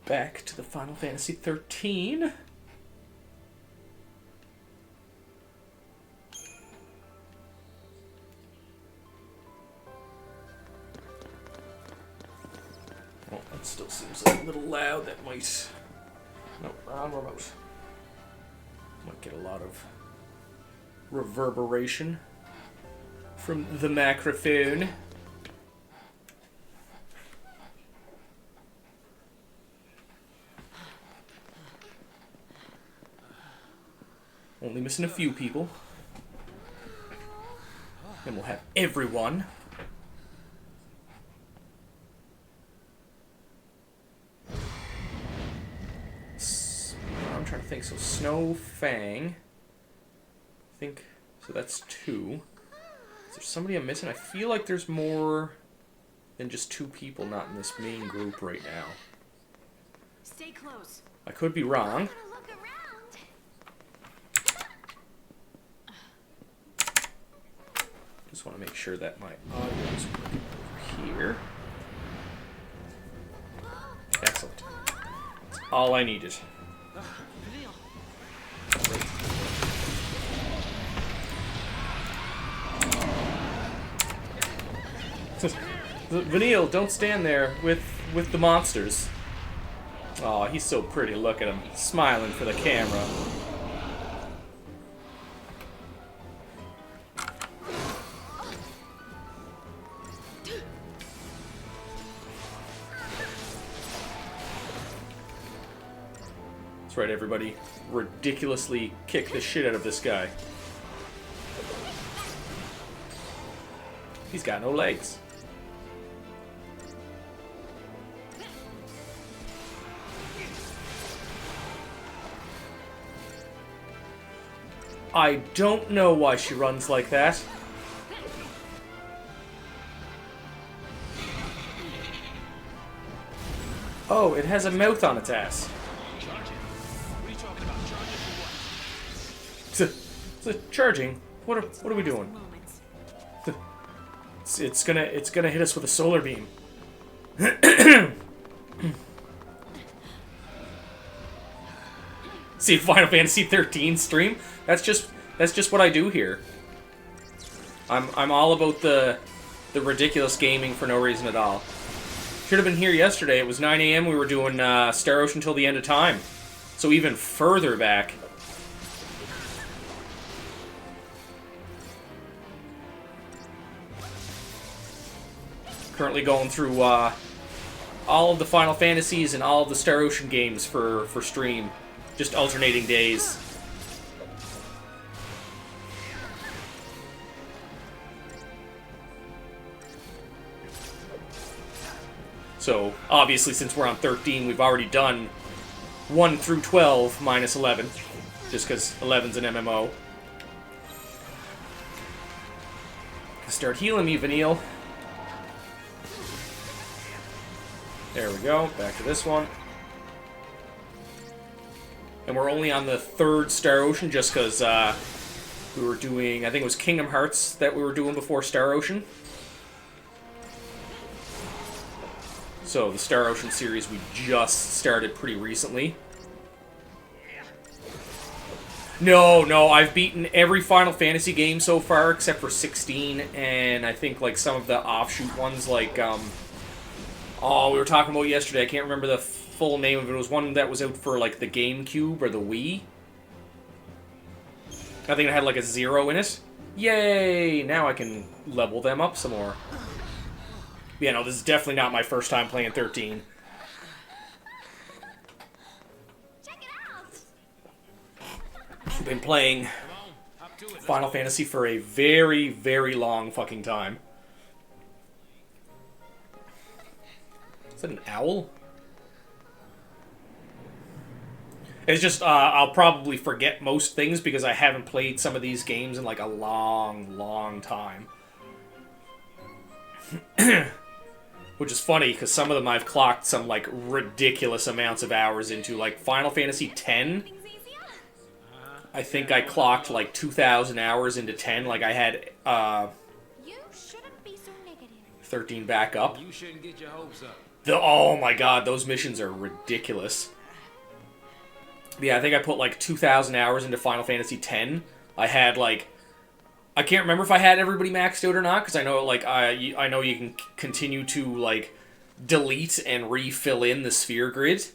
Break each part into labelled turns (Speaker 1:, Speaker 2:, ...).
Speaker 1: back to the Final Fantasy 13. Oh, that still seems a little loud. That might... No, wrong remote. Might get a lot of reverberation from the microphone. Only missing a few people. Then we'll have everyone. I'm trying to think. So Snow Fang. I think so. That's 2. Is there somebody I'm missing? I feel like there's more than just 2 people not in this main group right now.
Speaker 2: Stay close.
Speaker 1: I could be wrong. Just want to make sure that my audio is working over here. Excellent. That's all I needed. Vanille, don't stand there with the monsters. Aw, he's so pretty. Look at him, smiling for the camera. That's right, everybody. Ridiculously kick the shit out of this guy. He's got no legs. I don't know why she runs like that. Oh, it has a mouth on its ass. It's charging. What are we doing? It's gonna hit us with a solar beam. See Final Fantasy 13 stream? That's just what I do here. I'm all about the ridiculous gaming for no reason at all. Should have been here yesterday. It was 9 a.m. We were doing Star Ocean till the end of time. So even further back. Currently going through all of the Final Fantasies and all of the Star Ocean games for stream. Just alternating days. So, obviously, since we're on 13, we've already done 1 through 12 minus 11. Just because 11's an MMO. Start healing me, Vanille. There we go. Back to this one. And we're only on the 3rd Star Ocean just because we were doing, I think it was Kingdom Hearts that we were doing before Star Ocean. So the Star Ocean series we just started pretty recently. No, I've beaten every Final Fantasy game so far except for 16, and I think like some of the offshoot ones like, oh, we were talking about yesterday, I can't remember the full name of it. It was one that was out for like the GameCube or the Wii. I think it had like a 0 in it. Yay! Now I can level them up some more. Yeah, no, this is definitely not my first time playing 13.
Speaker 2: Check it out.
Speaker 1: I've been playing Final Fantasy for a very, very long fucking time. Is that an owl? It's just, I'll probably forget most things because I haven't played some of these games in like a long, long time. Which is funny, because some of them I've clocked some, like, ridiculous amounts of hours into. Like, Final Fantasy X, I think I clocked, like, 2,000 hours into 10. Like, I had,
Speaker 2: You shouldn't be so negative.
Speaker 1: 13 back up.
Speaker 3: You shouldn't get your hopes up.
Speaker 1: Oh my god, those missions are ridiculous. Yeah, I think I put like 2,000 hours into Final Fantasy X. I had like, I can't remember if I had everybody maxed out or not, because I know like I know you can continue to like delete and refill in the sphere grid,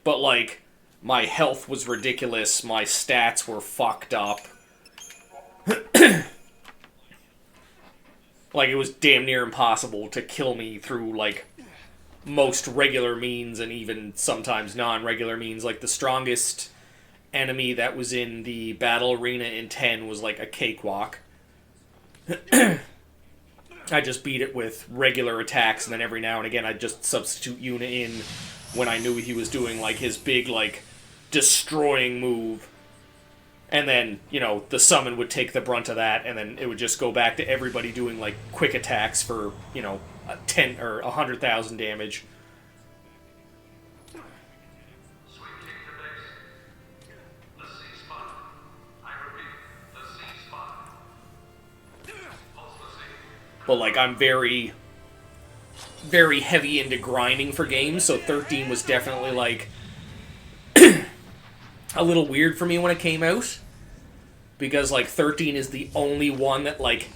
Speaker 1: but like my health was ridiculous, my stats were fucked up. Like it was damn near impossible to kill me through like most regular means and even sometimes non-regular means. Like the strongest enemy that was in the battle arena in 10 was like a cakewalk. I just beat it with regular attacks, and then every now and again I'd just substitute Yuna in when I knew he was doing like his big like destroying move. And then, you know, the summon would take the brunt of that, and then it would just go back to everybody doing like quick attacks for, you know, 10 or 100,000 damage. But like I'm very, very heavy into grinding for games, so 13 was definitely like a little weird for me when it came out, because like 13 is the only one that like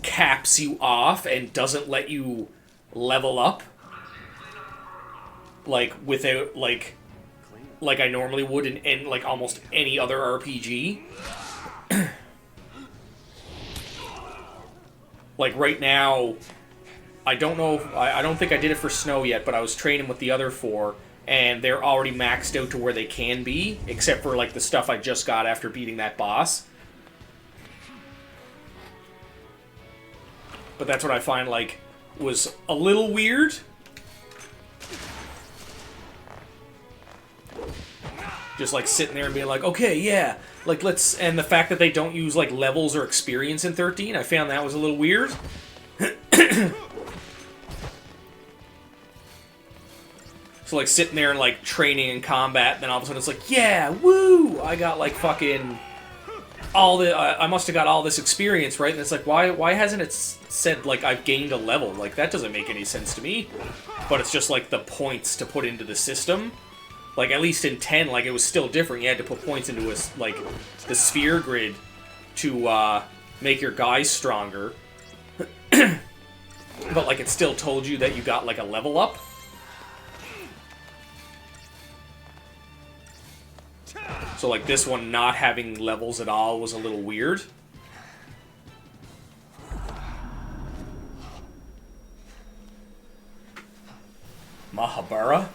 Speaker 1: caps you off and doesn't let you level up like without like I normally would in like almost any other RPG. Like right now, I don't know, I don't think I did it for Snow yet, but I was training with the other 4, and they're already maxed out to where they can be, except for like the stuff I just got after beating that boss. But that's what I find like was a little weird. Just like sitting there and being like, okay, yeah, like let's, and the fact that they don't use like levels or experience in 13, I found that was a little weird. So like sitting there and like training in combat, then all of a sudden it's like, yeah, woo! I got like fucking all the, I must have got all this experience, right? And it's like, why hasn't it said like I've gained a level? Like that doesn't make any sense to me. But it's just like the points to put into the system. Like at least in 10, like it was still different. You had to put points into a, like the sphere grid to make your guys stronger. But like it still told you that you got like a level up. So like this one not having levels at all was a little weird. Mahabara?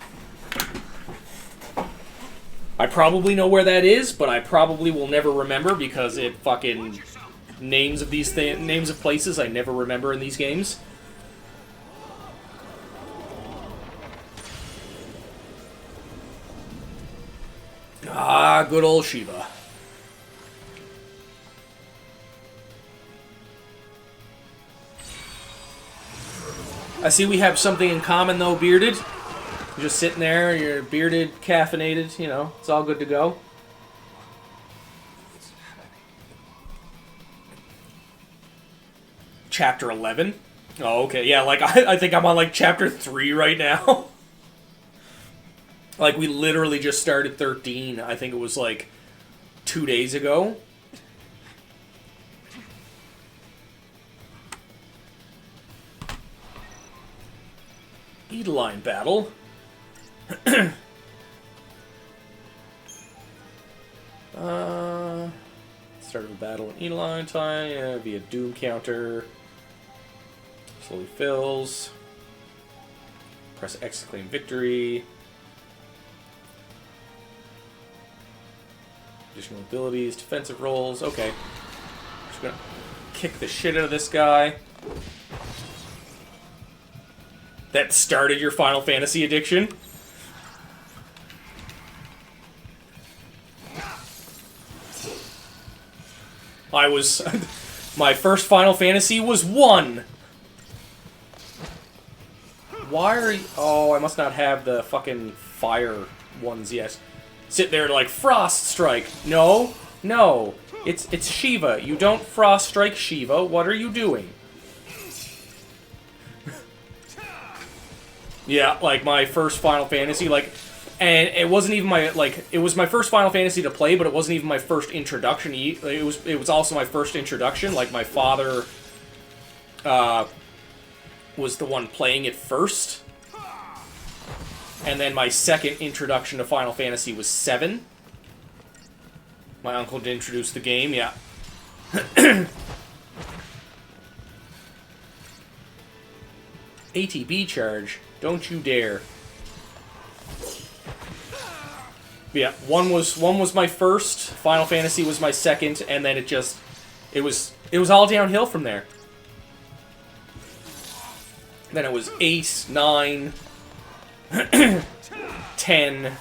Speaker 1: I probably know where that is, but I probably will never remember because it fucking names of these names of places I never remember in these games. Ah, good old Shiva. I see we have something in common though, Bearded. You're just sitting there, you're bearded, caffeinated, you know, it's all good to go. Chapter 11? Oh, okay, yeah, like, I think I'm on, like, Chapter 3 right now. Like, we literally just started 13, I think it was, like, 2 days ago. Edeline battle. Start of a battle in Edeline time, via Doom counter. Slowly fills. Press X to claim victory. Additional abilities, defensive rolls, okay. Just gonna kick the shit out of this guy. That started your Final Fantasy addiction? I was... my first Final Fantasy was 1! Why are you... Oh, I must not have the fucking fire ones yet. Sit there like, Frost Strike! No, no. It's Shiva. You don't Frost Strike Shiva. What are you doing? Yeah, like my first Final Fantasy, like, and it wasn't even my, like, it was my first Final Fantasy to play, but it wasn't even my first introduction. It was also my first introduction. Like, my father was the one playing it first. And then my second introduction to Final Fantasy was 7. My uncle did introduce the game, yeah. ATB charge. Don't you dare. Yeah, one was my first, Final Fantasy was my second, and then it was all downhill from there. Then it was 8, 9, 10,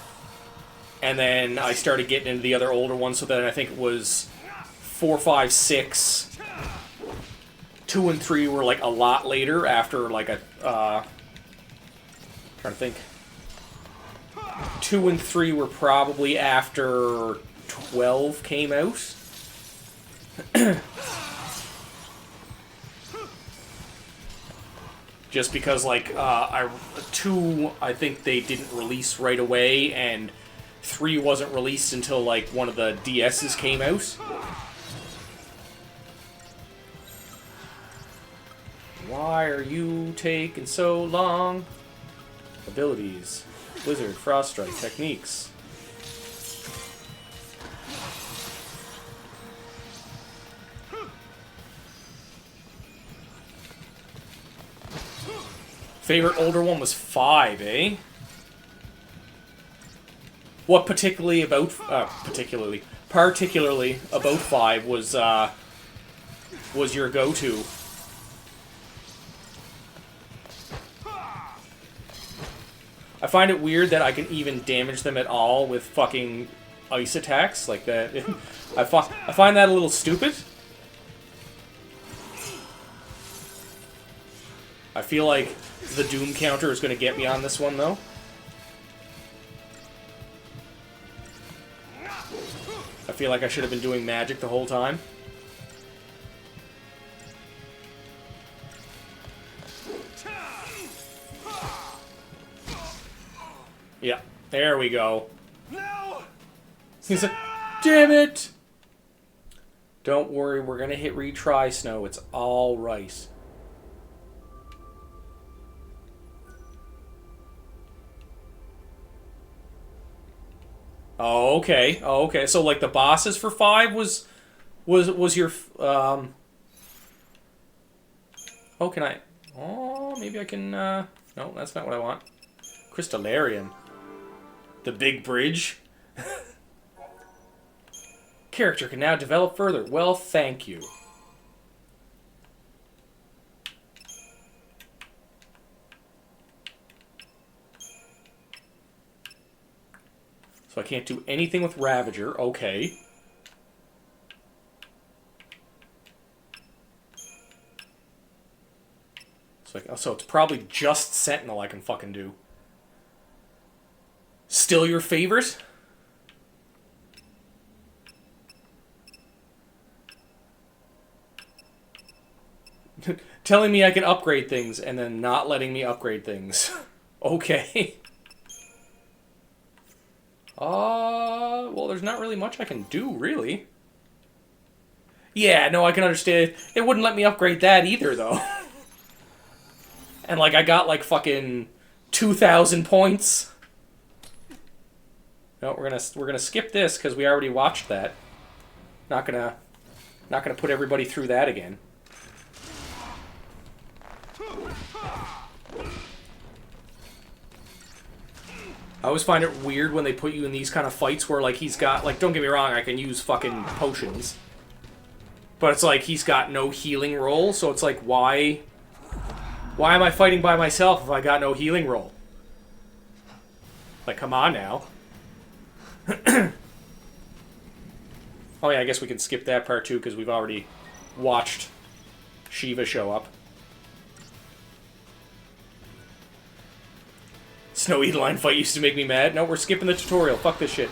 Speaker 1: and then I started getting into the other older ones, so then I think it was 4, 5, 6. 2 and 3 were like a lot later after like a trying to think. 2 and 3 were probably after 12 came out. Just because like 2 I think they didn't release right away, and 3 wasn't released until like one of the DS's came out. Why are you taking so long? Abilities. Blizzard, Frost Strike, techniques. Favorite older one was 5, eh? What particularly about particularly about 5 was your go-to? I find it weird that I can even damage them at all with fucking ice attacks like that. I find that a little stupid. I feel like the Doom counter is going to get me on this one, though. I feel like I should have been doing magic the whole time. Yeah, there we go.
Speaker 3: No!
Speaker 1: He's like, damn it! Don't worry, we're gonna hit retry, Snow. It's all right. Oh, okay. Oh, okay. So, like, the bosses for 5 was your, Oh, can I... Oh, maybe I can, No, that's not what I want. Crystallarium. The big bridge. Character can now develop further. Well, thank you. So I can't do anything with Ravager. Okay. So it's probably just Sentinel I can fucking do. Still your favorite? Telling me I can upgrade things and then not letting me upgrade things. Okay. Well, there's not really much I can do, really. Yeah, no, I can understand. It wouldn't let me upgrade that either, though. And, like, I got, like, fucking 2,000 points. No, we're gonna skip this because we already watched that. Not gonna put everybody through that again. I always find it weird when they put you in these kind of fights where, like, he's got, like, don't get me wrong, I can use fucking potions. But it's like he's got no healing roll, so it's like, why am I fighting by myself if I got no healing roll? Like, come on now. Oh yeah, I guess we can skip that part too because we've already watched Shiva show up. Snow Edeline fight used to make me mad. No, we're skipping the tutorial. Fuck this shit.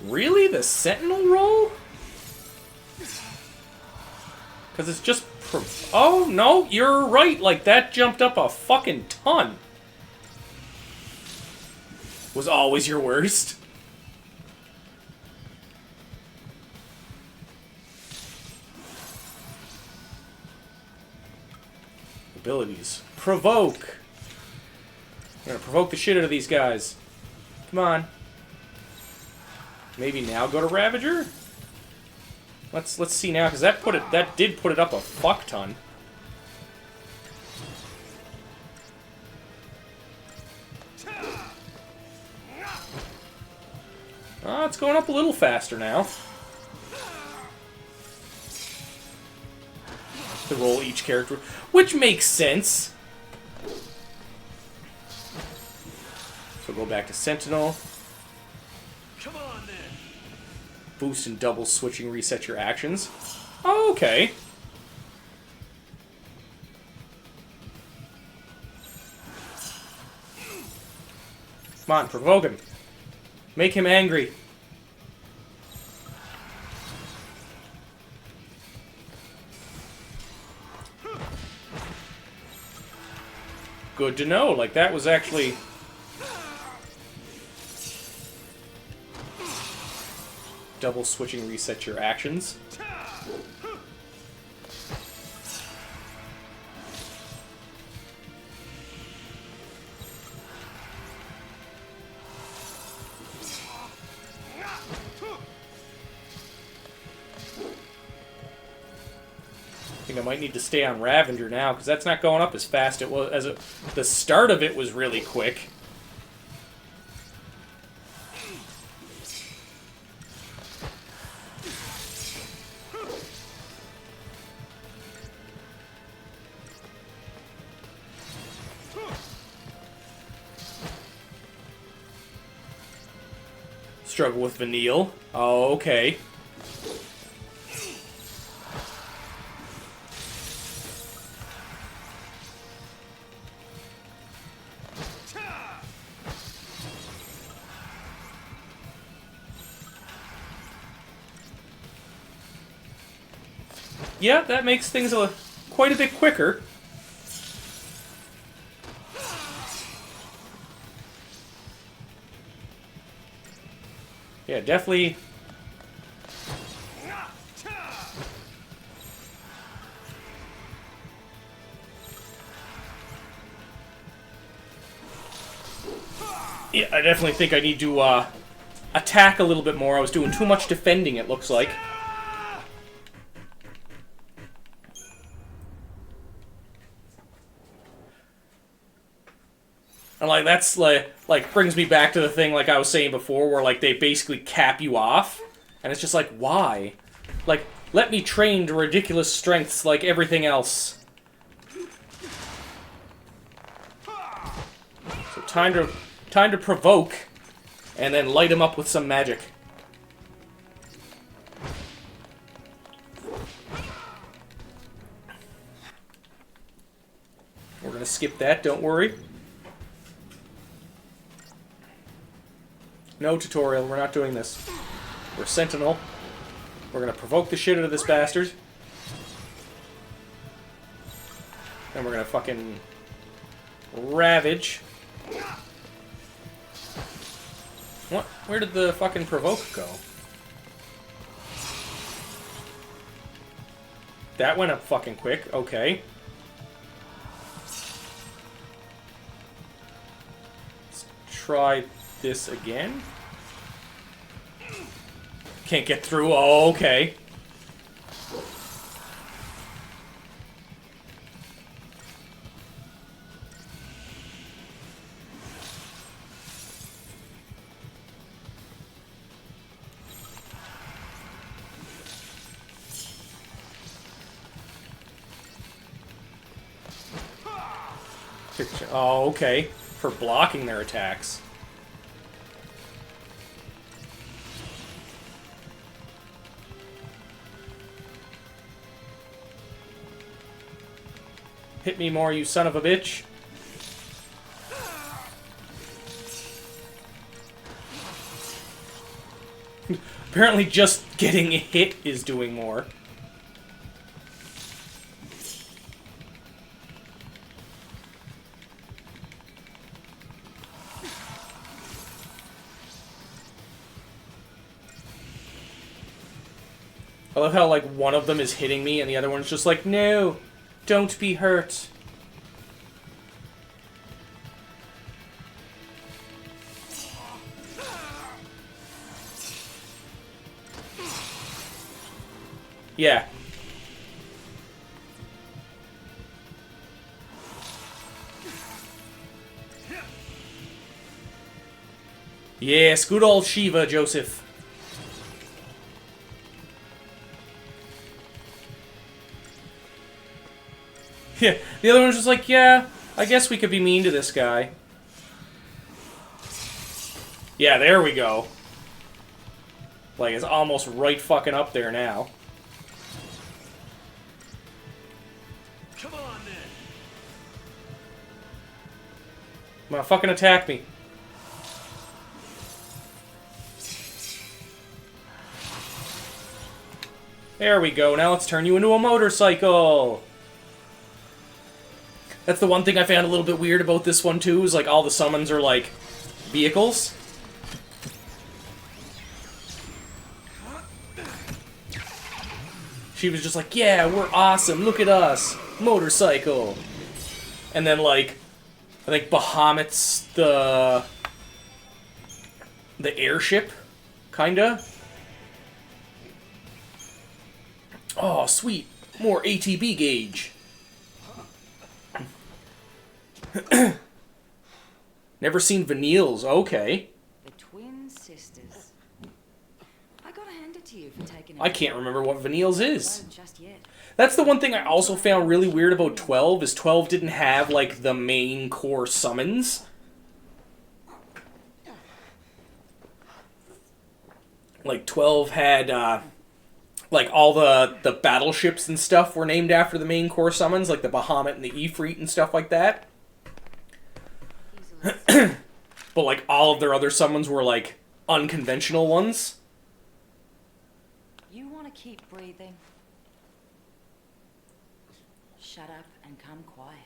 Speaker 1: Really? The Sentinel roll? Because it's just... Oh, no, you're right. Like, that jumped up a fucking ton. Was always your worst. Abilities. Provoke. I'm gonna provoke the shit out of these guys. Come on. Maybe now go to Ravager? Let's see now, because that did put it up a fuck ton. Oh, it's going up a little faster now. To roll each character, which makes sense. So go back to Sentinel.
Speaker 3: Come on then.
Speaker 1: Boost and double switching reset your actions. Oh, okay. Come on, provoke him. Make him angry. Good to know. Like, that was actually... Double switching reset your actions. I think I might need to stay on Ravager now, because that's not going up as fast it was as it, the start of it was really quick. Struggle with Vanille. Oh, okay. Yeah, that makes things quite a bit quicker. Yeah, definitely. Yeah, I definitely think I need to attack a little bit more. I was doing too much defending, it looks like. And like that's like brings me back to the thing like I was saying before, where like they basically cap you off, and it's just like, why? Like, let me train to ridiculous strengths like everything else. So time to provoke, and then light him up with some magic. We're gonna skip that, don't worry. No tutorial, we're not doing this. We're Sentinel. We're gonna provoke the shit out of this bastard. And we're gonna fucking... Ravage. What? Where did the fucking provoke go? That went up fucking quick, okay. Let's try this again. Can't get through. Oh, okay. Oh, okay. For blocking their attacks. Hit me more, you son of a bitch. Apparently just getting hit is doing more. I love how, like, one of them is hitting me and the other one's just like, no, don't be hurt. Yeah. Yes, good old Shiva, Joseph. Yeah, the other one's just like, yeah, I guess we could be mean to this guy. Yeah, there we go. Like, it's almost right fucking up there now.
Speaker 3: Come on, then.
Speaker 1: Come on, fucking attack me. There we go, now let's turn you into a motorcycle! That's the one thing I found a little bit weird about this one, too, is, like, all the summons are, like, vehicles. She was just like, yeah, we're awesome, look at us, motorcycle. And then, like, I think Bahamut's the airship, kinda. Oh, sweet, more ATB gauge. Never seen Vanille's, okay.
Speaker 4: The twin sisters. I gotta hand it to you for taking.
Speaker 1: I can't remember what Vanille's is.
Speaker 4: Just yet.
Speaker 1: That's the one thing I also found really weird about 12, is 12 didn't have, like, the main core summons. Like, 12 had, like, all the battleships and stuff were named after the main core summons, like the Bahamut and the Ifrit and stuff like that. But, like, all of their other summons were, like, unconventional ones.
Speaker 4: You want to keep breathing? Shut up and come quiet.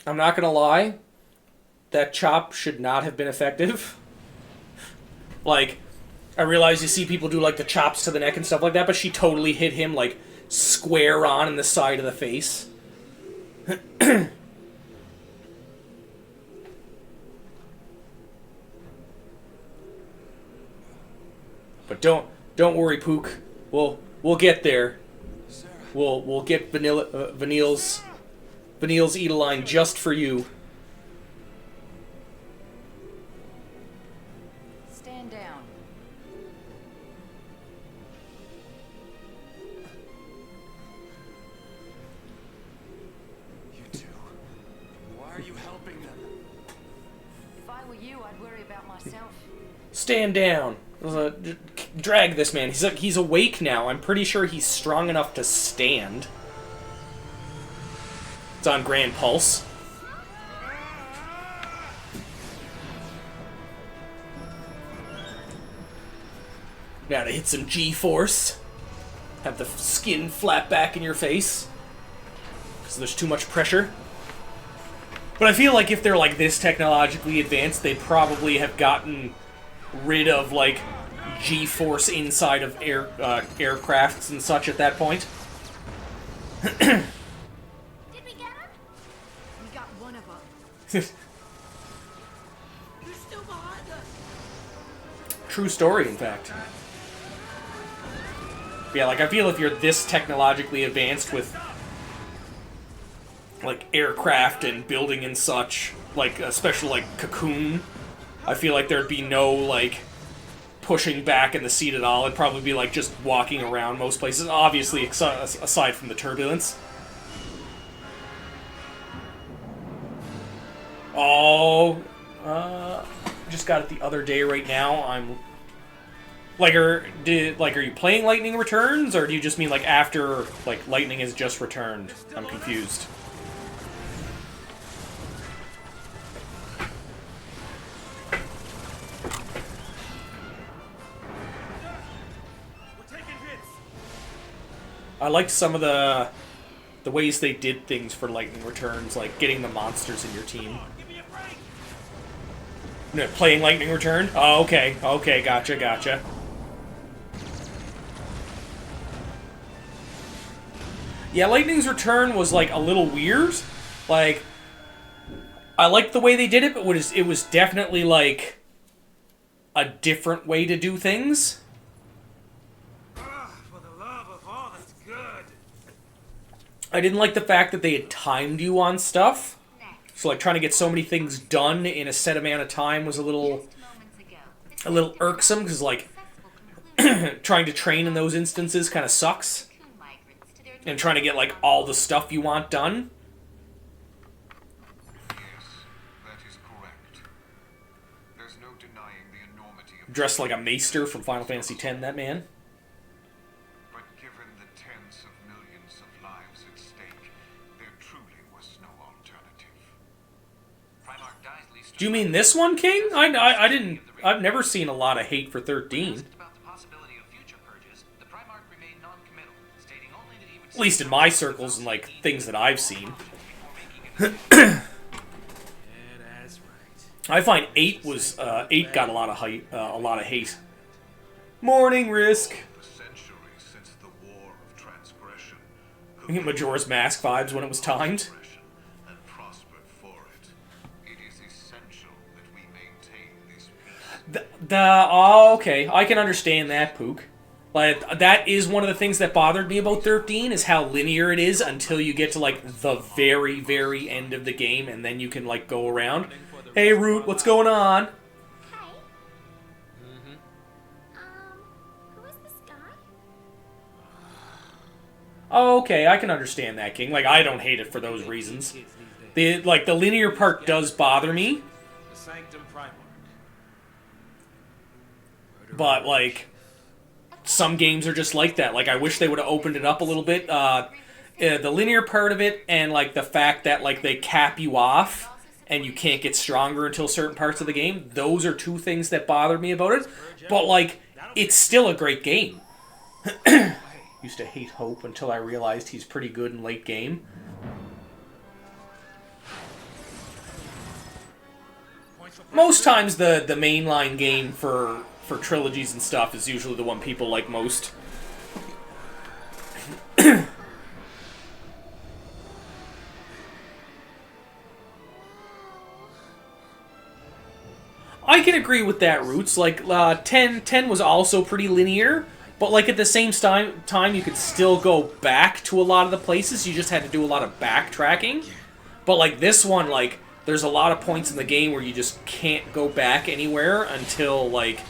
Speaker 1: I'm not gonna lie, that chop should not have been effective. Like, I realize you see people do, like, the chops to the neck and stuff like that, but she totally hit him, like, square on in the side of the face. But don't worry, Pook. We'll get there. We'll get Vanille's Edeline just for you.
Speaker 4: Stand down.
Speaker 3: You two. Why are you helping them?
Speaker 4: If I were you, I'd worry about myself.
Speaker 1: Stand down. Drag this man. He's awake now. I'm pretty sure he's strong enough to stand. It's on Grand Pulse. Now to hit some G-force. Have the skin flap back in your face. Because there's too much pressure. But I feel like if they're like this technologically advanced, they probably have gotten rid of like G-force inside of aircrafts and such at that point.
Speaker 2: Did we get him? We got one of them. They're still behind us.
Speaker 1: True story, in fact. Yeah, like I feel if you're this technologically advanced with like aircraft and building and such, like a special like Cocoon, I feel like there'd be no like pushing back in the seat at all. It'd probably be like just walking around most places, obviously aside from the turbulence. Oh, just got it the other day right now. I'm like, are you playing Lightning Returns, or do you just mean like after like Lightning has just returned? I'm confused. I liked some of the ways they did things for Lightning Returns, like getting the monsters in your team. No, playing Lightning Return? Oh, okay. Okay, gotcha. Yeah, Lightning's Return was, like, a little weird. Like, I liked the way they did it, but it was definitely, like, a different way to do things.
Speaker 3: For the love of all that's good.
Speaker 1: I didn't like the fact that they had timed you on stuff. So, like, trying to get so many things done in a set amount of time was a little irksome, because, like, trying to train in those instances kind of sucks. And trying to get, like, all the stuff you want done.
Speaker 5: Yes, that is correct. There's no denying the enormity of...
Speaker 1: Dressed like a maester from Final Fantasy X, that man.
Speaker 5: But given the tens of millions of lives at stake, there truly was no alternative.
Speaker 3: Primarch dies least.
Speaker 1: Do you mean this one, King? I didn't... I've never seen a lot of hate for 13.
Speaker 3: About the possibility of future purges, the Primarch remained non-committal, stating only that he would
Speaker 1: At least in my circles and, like, things that I've seen.
Speaker 3: Yeah, that's right.
Speaker 1: I find 8 was... 8 got a lot of hate. Morning, Risk.
Speaker 5: The century since the War of Transgression.
Speaker 1: I get Majora's Mask vibes when it was timed.
Speaker 5: And prospered for it. It is essential that we maintain this peace.
Speaker 1: Oh, okay. I can understand that, Pook. Like, that is one of the things that bothered me about 13, is how linear it is until you get to, like, the very, very end of the game, and then you can, like, go around. Hey, Root, what's going on?
Speaker 6: Hey. Who is this guy?
Speaker 1: Oh, okay, I can understand that, King. Like, I don't hate it for those reasons. The linear part does bother me,
Speaker 3: The Sanctum Primarch.
Speaker 1: but, like, some games are just like that. Like, I wish they would have opened it up a little bit. The linear part of it, and, like, the fact that, like, they cap you off and you can't get stronger until certain parts of the game, those are two things that bother me about it. But, like, it's still a great game. Used to hate Hope until I realized he's pretty good in late game. Most times the mainline game for trilogies and stuff is usually the one people like most. I can agree with that, Roots. Like, 10 was also pretty linear, but, like, at the same time, you could still go back to a lot of the places. You just had to do a lot of backtracking. But, like, this one, like, there's a lot of points in the game where you just can't go back anywhere until, like,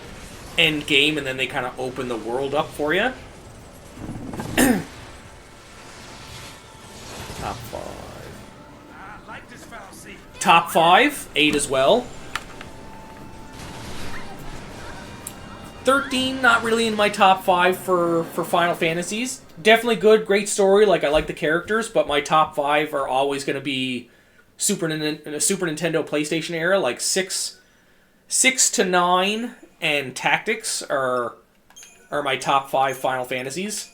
Speaker 1: end game, and then they kind of open the world up for you. Top 5.
Speaker 3: I like this fallacy.
Speaker 1: Top 5, 8 as well. 13, not really in my top 5 for Final Fantasies. Definitely good, great story, like I like the characters, but my top 5 are always going to be Super Nintendo PlayStation era, like 6 to 9 and Tactics are my top 5 Final Fantasies.